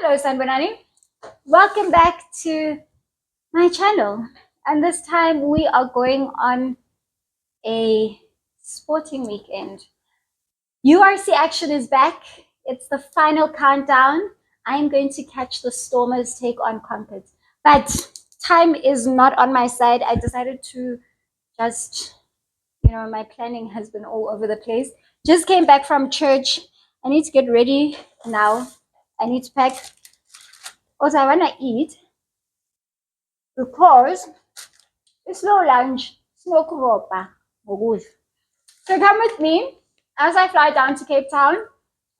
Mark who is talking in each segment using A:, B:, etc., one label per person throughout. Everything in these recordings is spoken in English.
A: Hello, Sanbanani. Welcome back to my channel. And this time we are going on a sporting weekend. URC action is back. It's the final countdown. I'm going to catch the Stormers take on Concord. But time is not on my side. I decided to just, my planning has been all over the place. Just came back from church. I need to get ready now. I need to pack. Also, I want to eat because it's no lunch, it's no kuropa, ngokudla. So come with me as I fly down to Cape Town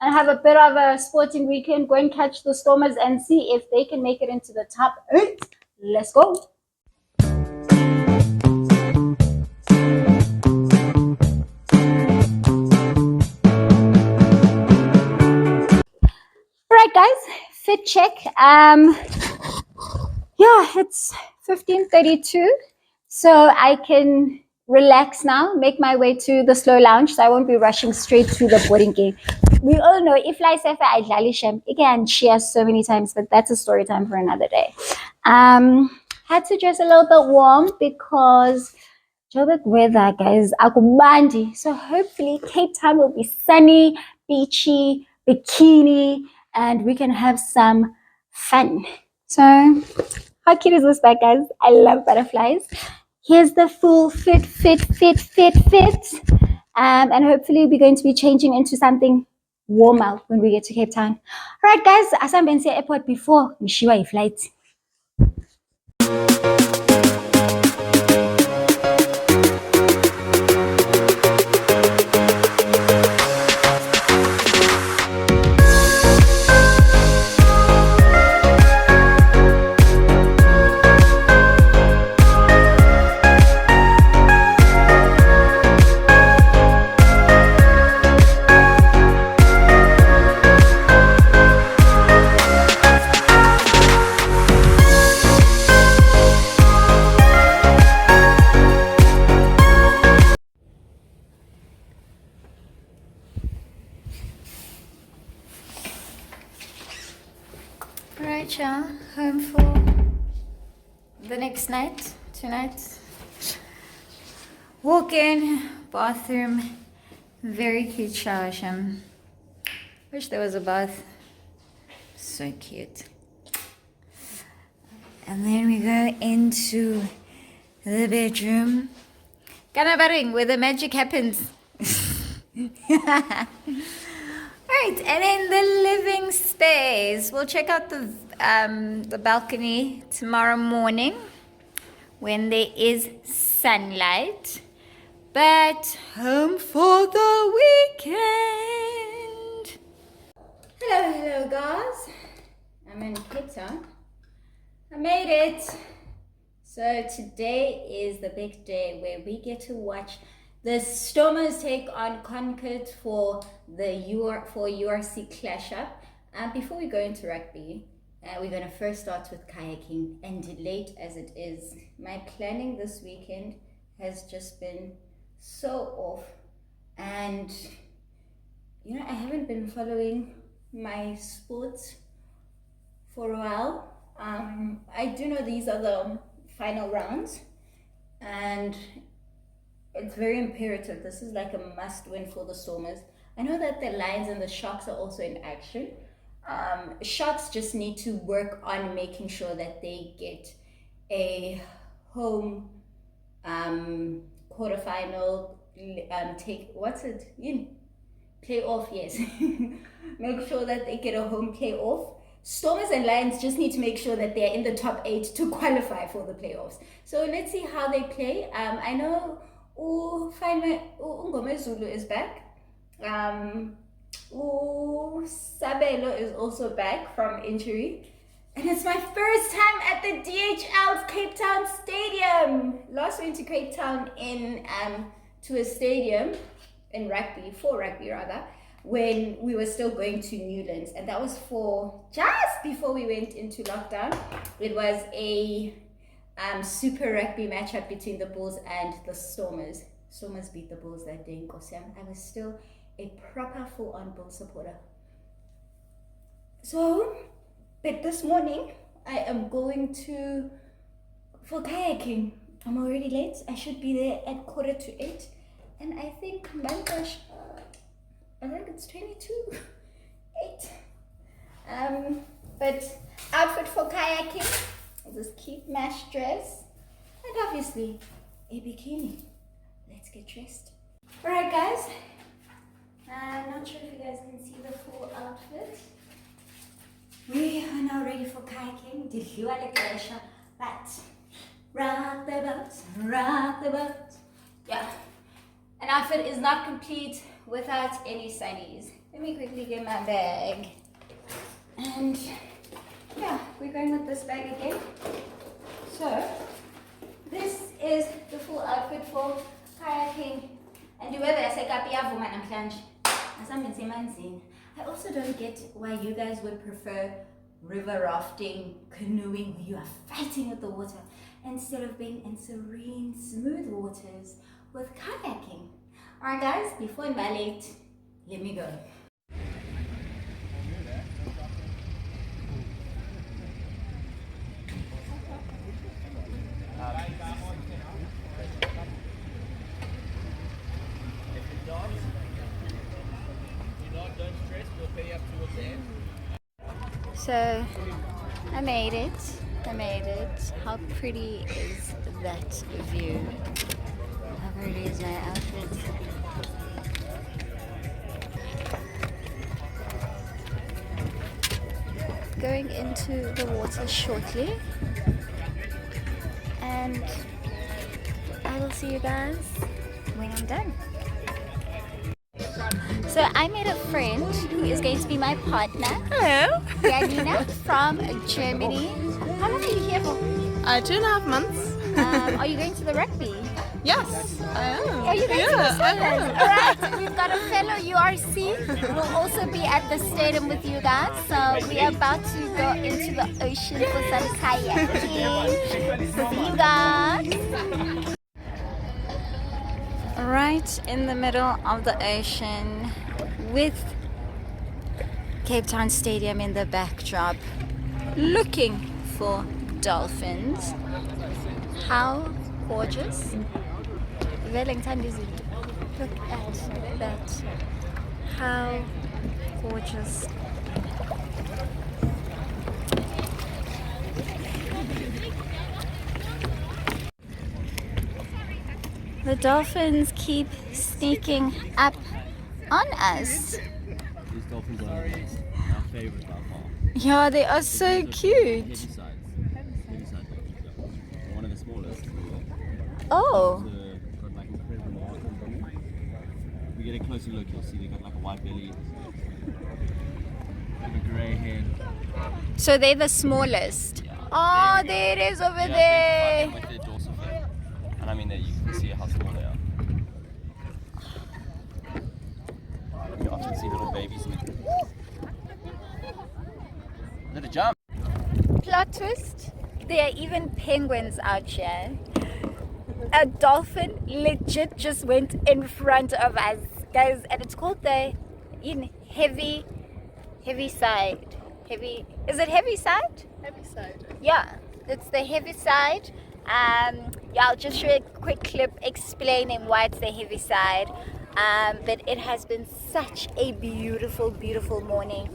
A: and have a bit of a sporting weekend. Go and catch the Stormers and see if they can make it into the top 8. Let's go. All right, guys, fit check. It's 15:32, so I can relax now, make my way to the slow lounge, so I won't be rushing straight to the boarding gate. We all know if FlySafair I shem, it can share so many times, but that's a story time for another day. Had to dress a little bit warm because Joburg weather, guys, akubandi. So hopefully Cape Town will be sunny, beachy, bikini, and we can have some fun. So how cute is this bag, guys? I love butterflies. Here's the full fit. And hopefully we're going to be changing into something warmer when we get to Cape Town. All right, guys, as I've been to airport before, Nishiwa flight. Alright, y'all, home for the next night, tonight. Walk in, bathroom, very cute shower, Sham. Wish there was a bath. So cute. And then we go into the bedroom. Kanabaring, where the magic happens. Right, and in the living space, we'll check out the balcony tomorrow morning when there is sunlight. But home for the weekend. Hello, guys. I'm in Cape Town. I made it. So today is the big day where we get to watch the Stormers take on Concord for the URC clash up. Before we go into rugby, we're going to first start with kayaking. And late as it is, my planning this weekend has just been so off. And, I haven't been following my sports for a while. I do know these are the final rounds. And it's very imperative. This is like a must win for the Stormers. I know that the Lions and the Sharks are also in action. Sharks just need to work on making sure that they get a home quarterfinal playoff, yes. Make sure that they get a home playoff. Stormers and Lions just need to make sure that they're in the top 8 to qualify for the playoffs. So let's see how they play. I know Ngome Zulu is back. Sabelo is also back from injury. And it's my first time at the DHL Cape Town Stadium. Last went to Cape Town to a stadium for rugby rather, when we were still going to Newlands. And that was for just before we went into lockdown. It was a super rugby matchup between the Bulls and the Stormers. Stormers beat the Bulls that day in Kosiam. I was still a proper full-on Bull supporter. So But this morning I am going for kayaking. I'm already late. I should be there at 7:45. And I think it's 22:08. But outfit for kayaking is this cute mesh dress and obviously a bikini. Let's get dressed. Alright guys, I'm not sure if you guys can see the full outfit. We are now ready for kayaking. But rock the boat. Yeah, an outfit is not complete without any sunnies. Let me quickly get my bag. And yeah, we're going with this bag again. So this is the full outfit for kayaking. And the weather, I also don't get why you guys would prefer river rafting, canoeing, where you are fighting with the water, instead of being in serene, smooth waters with kayaking. Alright guys, before I'm late, let me go. So I made it. How pretty is that view? How pretty is my outfit? Going into the water shortly, and I will see you guys when I'm done. So I met a friend who is going to be my partner.
B: Hello.
A: Janina from Germany. How long are you here for?
B: 2.5 months.
A: Are you going to the rugby?
B: Yes, I am.
A: Are you going to the Dolphins? Alright, we've got a fellow URC. We'll also be at the stadium with you guys. So we are about to go into the ocean for some kayaking. See you guys. Right in the middle of the ocean with Cape Town Stadium in the backdrop, looking for dolphins. How gorgeous. Wellington is it? Look at that. How gorgeous. The dolphins keep sneaking up on us.
C: These dolphins are our favorite by far.
A: Yeah, they are so cute.
C: Heavy sides. One of the smallest.
A: Oh.
C: Got like incredible mark on them. If we get a closer look, you'll see they got like a white belly, like a grey head.
A: So they're the smallest.
C: Yeah.
A: Oh, there it is over there.
C: With their dorsal fin. And I mean, you can see how small they are. You often see little babies in it. Let it jump.
A: Plot twist, there are even penguins out here. A dolphin legit just went in front of us, guys, and it's called the heavy side. Is it heavy side?
B: Heavy side.
A: Yeah, it's the heavy side. Yeah, I'll just show you a quick clip explaining why it's the heavy side. But it has been such a beautiful morning.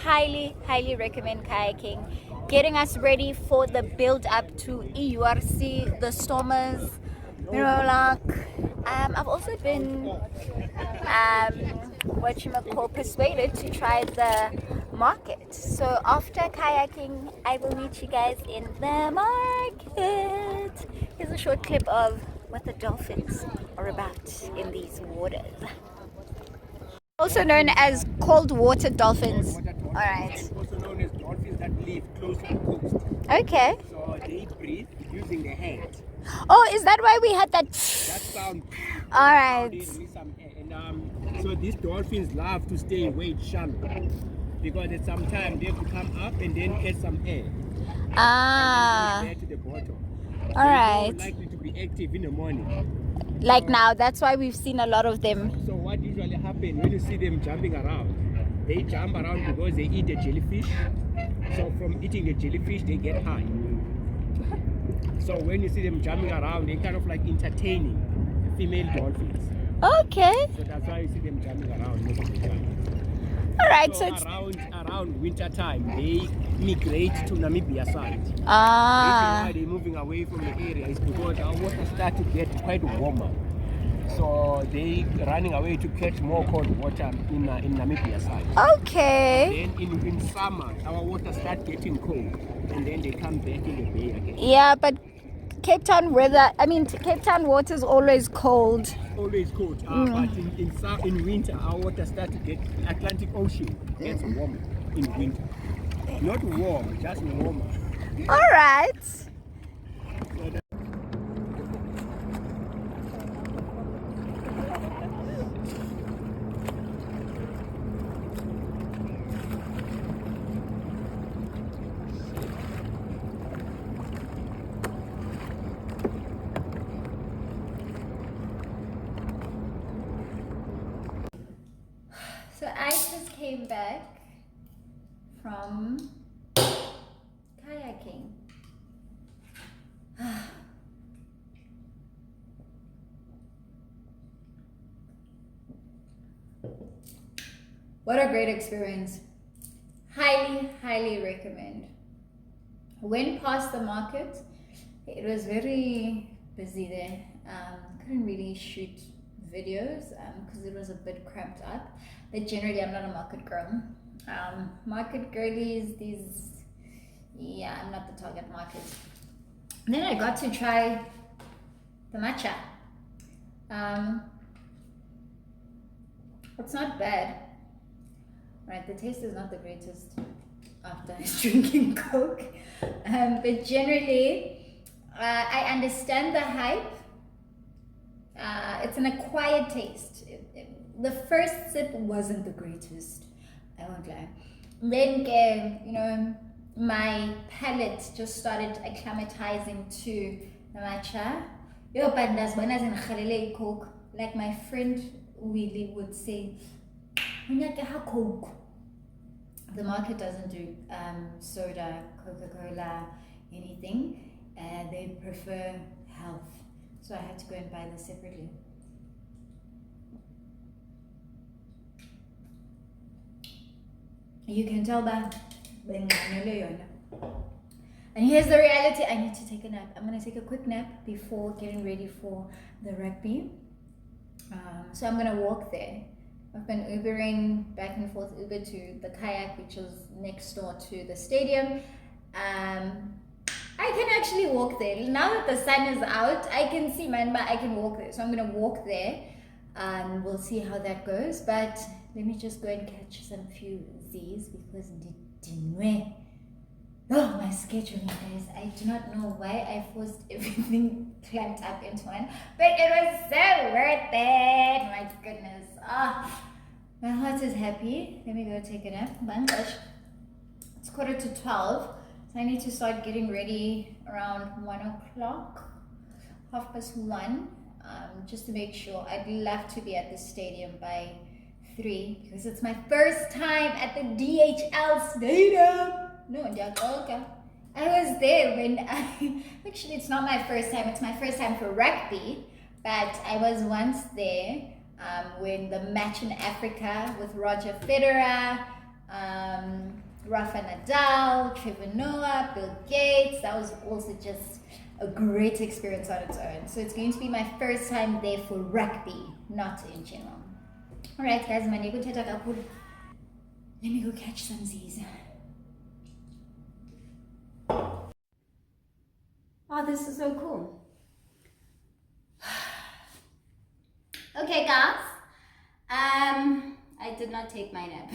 A: Highly recommend kayaking. Getting us ready for the build up to URC, the Stormers, Mirrorlock. I've also been persuaded to try the market. So after kayaking, I will meet you guys in the market. Here's a short clip of what the dolphins are about in these waters. Also known as cold water dolphins. Alright.
D: Also known as dolphins that live close to the coast.
A: Okay.
D: So they breathe using their hands.
A: Oh, is that why we had that?
D: That sound.
A: Alright.
D: They release some air. And so these dolphins love to stay way shallow because at some time they have to come up and then get some air.
A: Ah.
D: There to the bottom.
A: Alright.
D: They're more likely to be active in the morning.
A: Like now, that's why we've seen a lot of them.
D: So what usually happens when you see them jumping around? They jump around because they eat a jellyfish So from eating the jellyfish, they get high. So when you see them jumping around, they're kind of like entertaining the female dolphins.
B: Okay.
D: So that's why you see them jumping around most of the time.
B: All right.
D: So
B: So it's
D: around winter time, they migrate to Namibia side. The reason
B: ah.
D: why they're moving away from the area is because our water starts to get quite warmer. So they running away to catch more cold water in Namibia side.
B: Okay.
D: Then in summer, our water starts getting cold, and then they come back in the bay again.
B: Yeah, but Cape Town weather. I mean, Cape Town water is always cold.
D: Always cold, but in winter, our water starts to get Atlantic Ocean gets warmer in winter. Not warm, just warmer.
B: All right.
A: So I just came back from kayaking. What a great experience. Highly, highly recommend. Went past the market. It was very busy there. Couldn't really shoot videos because it was a bit cramped up. But generally, I'm not a market girl. Market girlies, I'm not the target market. And then I got to try the matcha. It's not bad. Right, the taste is not the greatest after drinking Coke. But generally, I understand the hype. It's an acquired taste. The first sip wasn't the greatest, I won't lie. Then, my palate just started acclimatizing to the matcha. Coke. Like my friend Willie would say, Coke. The market doesn't do soda, Coca-Cola, anything. They prefer health. So I had to go and buy this separately. You can tell that. And here's the reality. I need to take a nap. I'm going to take a quick nap before getting ready for the rugby. So I'm going to walk there. I've been Ubering back and forth, Uber to the kayak, which is next door to the stadium. I can actually walk there. Now that the sun is out, I can see but I can walk there. So I'm going to walk there and we'll see how that goes. But let me just go and catch some few Z's because my schedule, guys. I do not know why I forced everything clamped up into one, but it was so worth it. My goodness. My heart is happy. Let me go take a nap. It's 11:45. So I need to start getting ready around 1 o'clock, 1:30, just to make sure. I'd love to be at the stadium by 3 because it's my first time at the DHL Stadium. No, I was there when actually it's not my first time, it's my first time for rugby, but I was once there when the match in Africa with Roger Federer, Rafa Nadal, Trevor Noah, Bill Gates, that was also just a great experience on its own. So it's going to be my first time there for rugby, not in general. Alright guys, let me go catch some Z's. Oh, this is so cool. Okay guys, I did not take my nap.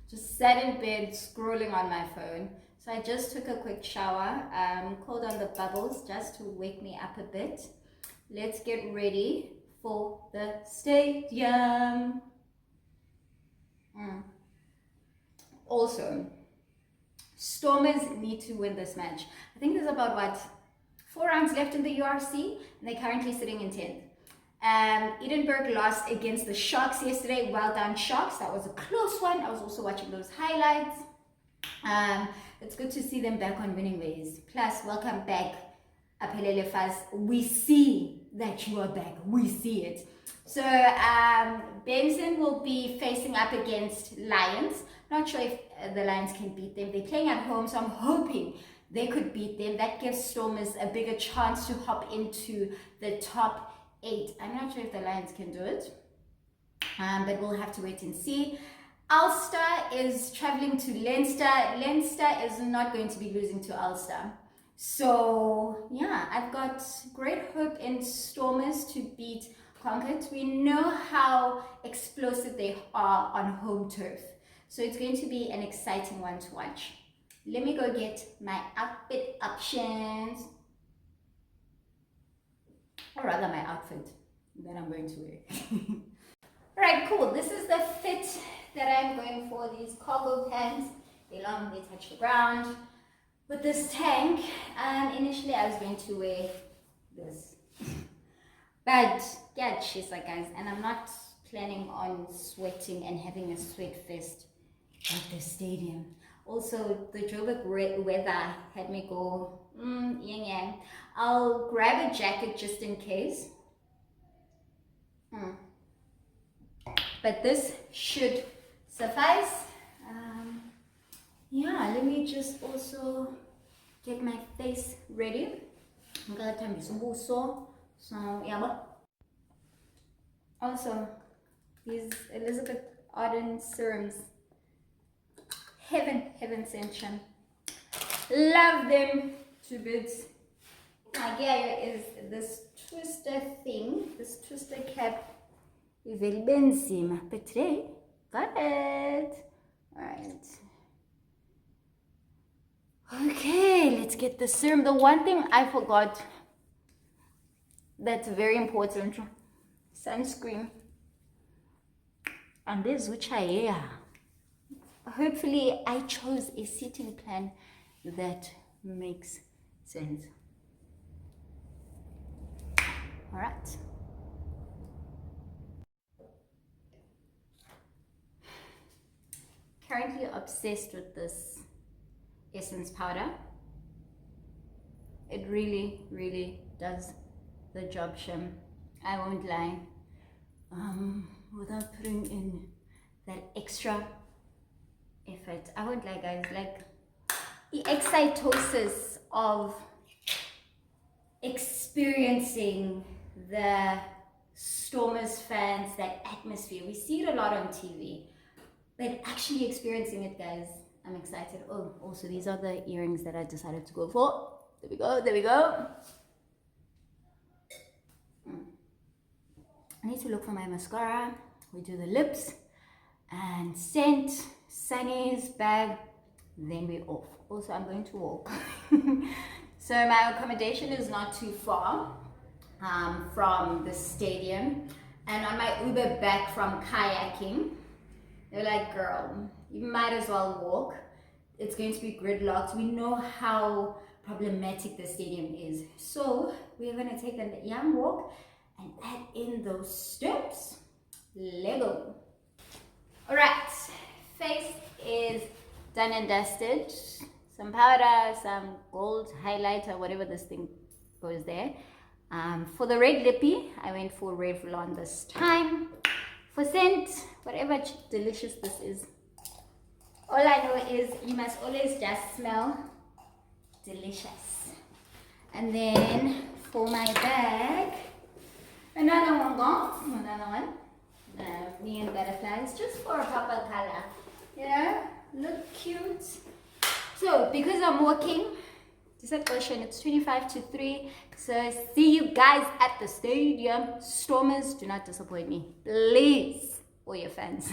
A: Just sat in bed scrolling on my phone. So I just took a quick shower, called on the bubbles just to wake me up a bit. Let's get ready for the stadium. Also, Stormers need to win this match. I think there's about 4 rounds left in the URC, and they're currently sitting in 10th. Edinburgh lost against the Sharks yesterday. Well done, Sharks. That was a close one. I was also watching those highlights. It's good to see them back on winning ways. Plus, welcome back, Aphelele Faz. We see that you are back. We see it. So, Benson will be facing up against Lions. Not sure if the Lions can beat them. They're playing at home, so I'm hoping they could beat them. That gives Stormers a bigger chance to hop into the top 8. I'm not sure if the Lions can do it, but we'll have to wait and see. Ulster is traveling to Leinster. Leinster is not going to be losing to Ulster. So, yeah, I've got great hope in Stormers to beat Connacht. We know how explosive they are on home turf. So it's going to be an exciting one to watch. Let me go get my outfit options. Or rather my outfit that I'm going to wear. Alright, cool. This is the fit that I'm going for. These cargo pants. They're long, they touch the ground. With this tank, initially I was going to wear this. But yeah, she's like, guys, and I'm not planning on sweating and having a sweat fest at the stadium. Also, the Joburg weather had me go, yin yang. I'll grab a jacket just in case. But this should suffice. Yeah, let me just also get my face ready. I'm gonna turn some buso. So yeah, also these Elizabeth Arden serums, heaven sent them. Love them to bits. My gear is this twister thing, this twister cap. Is very benzima, but today got it. Alright. Okay, let's get the serum. The one thing I forgot that's very important, sunscreen. And this which I hear. Hopefully I chose a seating plan that makes sense. Alright. Currently obsessed with this essence powder. It really does the job, Shim. I won't lie. Without putting in that extra effort. I won't lie, guys. Like the excitosis of experiencing the Stormers fans, that atmosphere. We see it a lot on TV. But actually experiencing it, guys, I'm excited. Oh, also these are the earrings that I decided to go for. There we go. I need to look for my mascara. We do the lips and scent, Sunny's bag, then we're off. Also, I'm going to walk. So my accommodation is not too far from the stadium. And on my Uber back from kayaking, they're like, girl, you might as well walk. It's going to be gridlocked. We know how problematic the stadium is. So we're going to take a young walk and add in those steps. Lego. All right, face is done and dusted. Some powder, some gold highlighter, whatever this thing goes there. For the red lippy, I went for Revlon this time. For scent, whatever delicious this is. All I know is you must always just smell delicious. And then for my bag, another one gone, another one. Me and butterflies, just for a proper color. You know, look cute. So because I'm walking, this question, it's 25 to 3. So see you guys at the stadium. Stormers, do not disappoint me, please, all your fans.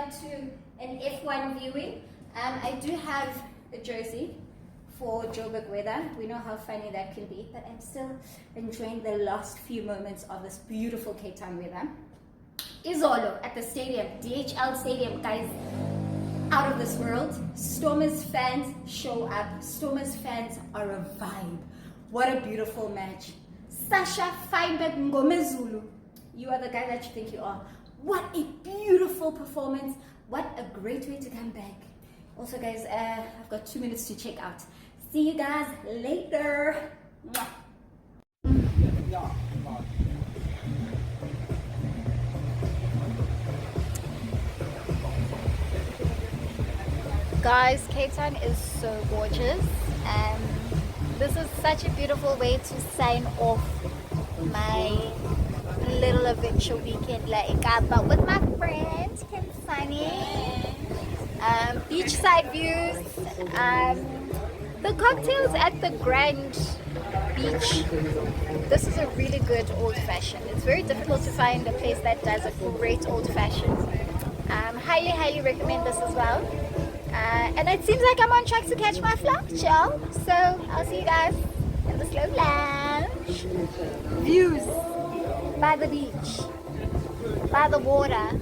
A: on to an F1 viewing. I do have a jersey for Joburg weather. We know how funny that can be, but I'm still enjoying the last few moments of this beautiful Cape Town weather. Izolo at the stadium, DHL Stadium, guys, out of this world. Stormers fans show up. Stormers fans are a vibe. What a beautiful match. Sasha Feinberg Ngomezulu, you are the guy that you think you are. What a beautiful performance. What a great way to come back. Also guys, I've got 2 minutes to check out. See you guys later. Mwah.
B: Guys, Cape Town is so gorgeous. This is such a beautiful way to sign off my little adventure weekend like but with my friends, Kim Sunny. Beachside views. The cocktails at the Grand Beach. This is a really good old fashioned. It's very difficult to find a place that does a great old fashioned. Highly recommend this as well. And it seems like I'm on track to catch my flight, y'all. So I'll see you guys in the slow lounge. Views by the beach, by the water.